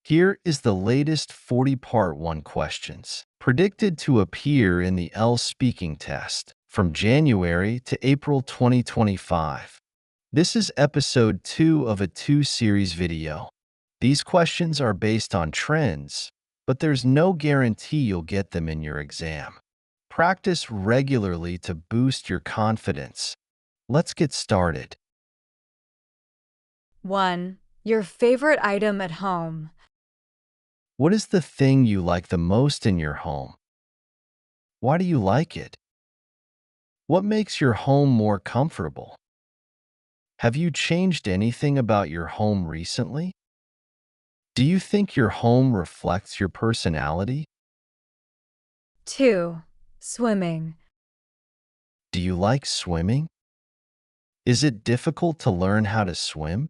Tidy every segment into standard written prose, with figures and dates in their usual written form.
Here is the latest 40 Part 1 questions, predicted to appear in the IELTS speaking test from January to April 2025. This is episode 2 of a 2-series video. These questions are based on trends, but there's no guarantee you'll get them in your exam. Practice regularly to boost your confidence. Let's get started. 1. Your favorite item at home. What is the thing you like the most in your home? Why do you like it? What makes your home more comfortable? Have you changed anything about your home recently? Do you think your home reflects your personality? 2. Swimming. Do you like swimming? Is it difficult to learn how to swim?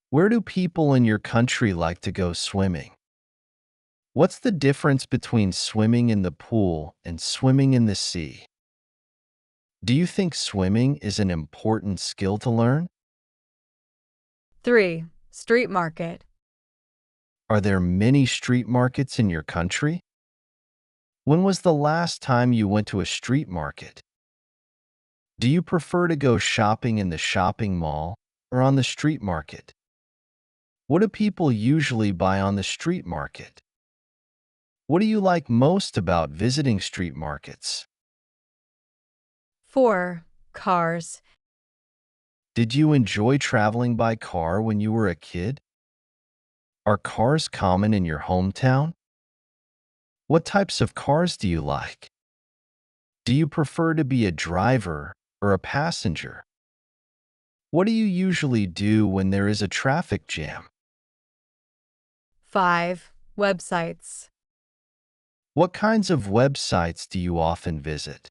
Where do people in your country like to go swimming? What's the difference between swimming in the pool and swimming in the sea? Do you think swimming is an important skill to learn? 3. Street market. Are there many street markets in your country? When was the last time you went to a street market? Do you prefer to go shopping in the shopping mall or on the street market? What do people usually buy on the street market? What do you like most about visiting street markets? 4. Cars. Did you enjoy traveling by car when you were a kid? Are cars common in your hometown? What types of cars do you like? Do you prefer to be a driver or a passenger? What do you usually do when there is a traffic jam? 5. Websites. What kinds of websites do you often visit?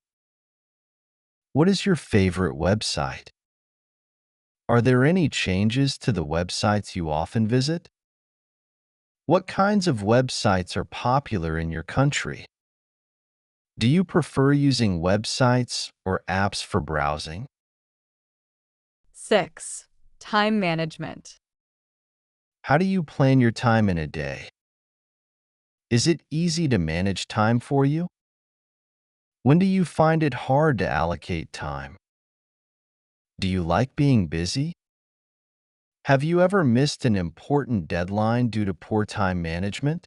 What is your favorite website? Are there any changes to the websites you often visit? What kinds of websites are popular in your country? Do you prefer using websites or apps for browsing? 6. Time management. How do you plan your time in a day? Is it easy to manage time for you? When do you find it hard to allocate time? Do you like being busy? Have you ever missed an important deadline due to poor time management?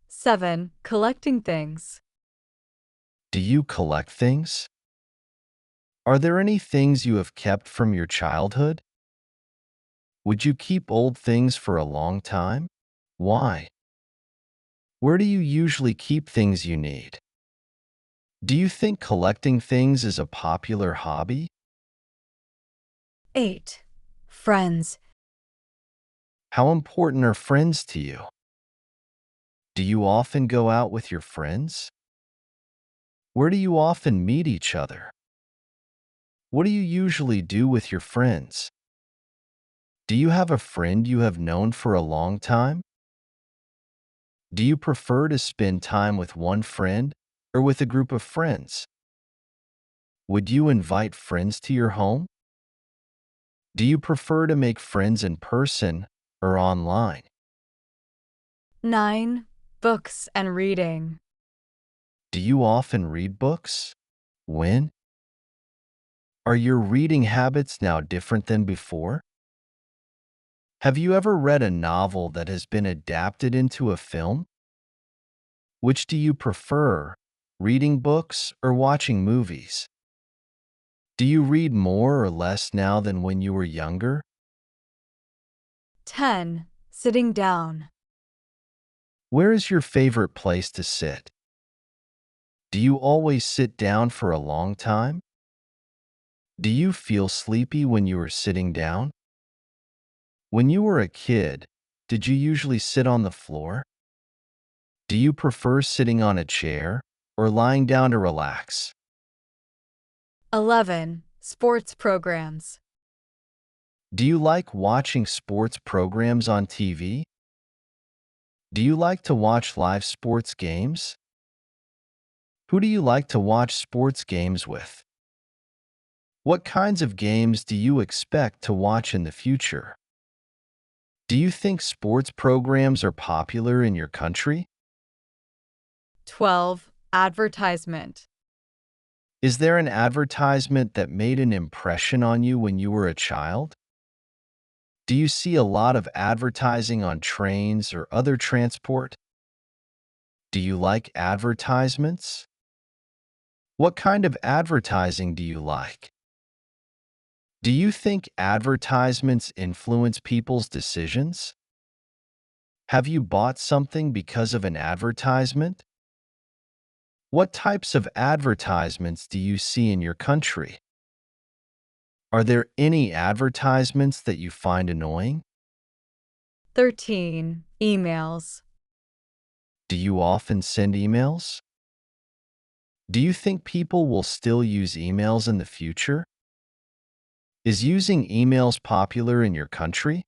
7. Collecting things. Do you collect things? Are there any things you have kept from your childhood? Would you keep old things for a long time? Why? Where do you usually keep things you need? Do you think collecting things is a popular hobby? 8. Friends. How important are friends to you? Do you often go out with your friends? Where do you often meet each other? What do you usually do with your friends? Do you have a friend you have known for a long time? Do you prefer to spend time with one friend or with a group of friends? Would you invite friends to your home? Do you prefer to make friends in person or online? 9. Books and reading. Do you often read books? When? Are your reading habits now different than before? Have you ever read a novel that has been adapted into a film? Which do you prefer, reading books or watching movies? Do you read more or less now than when you were younger? 10. Sitting down. Where is your favorite place to sit? Do you always sit down for a long time? Do you feel sleepy when you are sitting down? When you were a kid, did you usually sit on the floor? Do you prefer sitting on a chair or lying down to relax? 11. Sports programs. Do you like watching sports programs on TV? Do you like to watch live sports games? Who do you like to watch sports games with? What kinds of games do you expect to watch in the future? Do you think sports programs are popular in your country? 12. Advertisement. Is there an advertisement that made an impression on you when you were a child? Do you see a lot of advertising on trains or other transport? Do you like advertisements? What kind of advertising do you like? Do you think advertisements influence people's decisions? Have you bought something because of an advertisement? What types of advertisements do you see in your country? Are there any advertisements that you find annoying? 13. Emails. Do you often send emails? Do you think people will still use emails in the future? Is using emails popular in your country?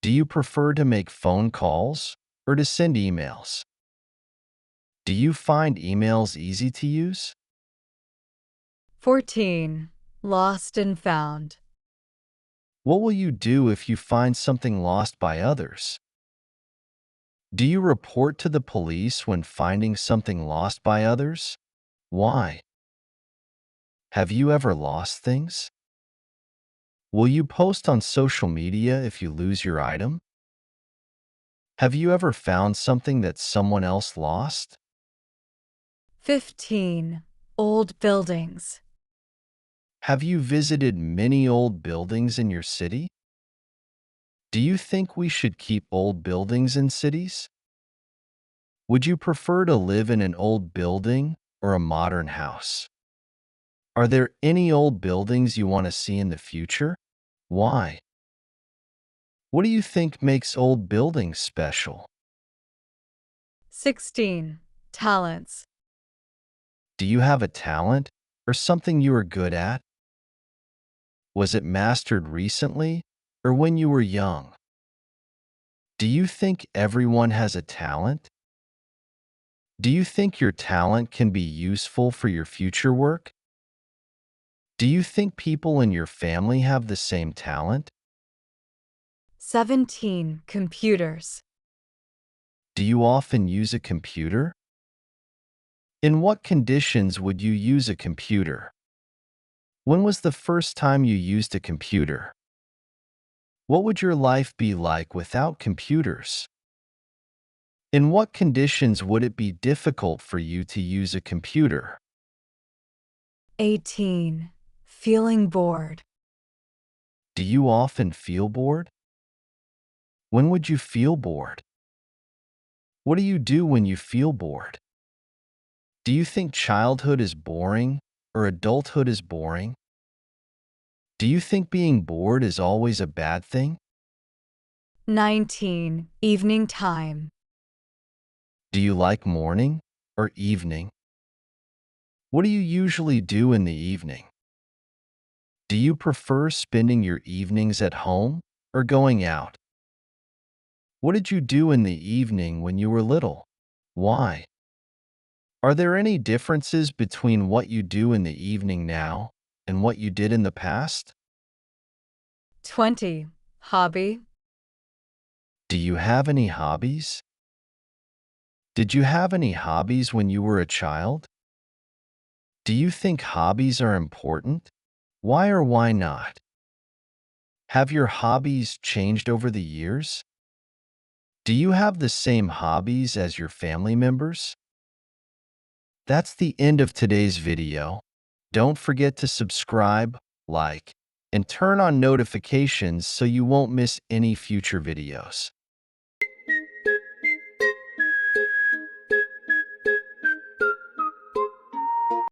Do you prefer to make phone calls or to send emails? Do you find emails easy to use? 14. Lost and found. What will you do if you find something lost by others? Do you report to the police when finding something lost by others? Why? Have you ever lost things? Will you post on social media if you lose your item? Have you ever found something that someone else lost? 15. Old buildings. Have you visited many old buildings in your city? Do you think we should keep old buildings in cities? Would you prefer to live in an old building or a modern house? Are there any old buildings you want to see in the future? Why? What do you think makes old buildings special? 16. Talents. Do you have a talent or something you are good at? Was it mastered recently or when you were young? Do you think everyone has a talent? Do you think your talent can be useful for your future work? Do you think people in your family have the same talent? 17. Computers. Do you often use a computer? In what conditions would you use a computer? When was the first time you used a computer? What would your life be like without computers? In what conditions would it be difficult for you to use a computer? 18. Feeling bored. Do you often feel bored? When would you feel bored? What do you do when you feel bored? Do you think childhood is boring or adulthood is boring? Do you think being bored is always a bad thing? 19. Evening time. Do you like morning or evening? What do you usually do in the evening? Do you prefer spending your evenings at home or going out? What did you do in the evening when you were little? Why? Are there any differences between what you do in the evening now and what you did in the past? 20. Hobby. Do you have any hobbies? Did you have any hobbies when you were a child? Do you think hobbies are important? Why or why not? Have your hobbies changed over the years? Do you have the same hobbies as your family members? That's the end of today's video. Don't forget to subscribe, like, and turn on notifications so you won't miss any future videos.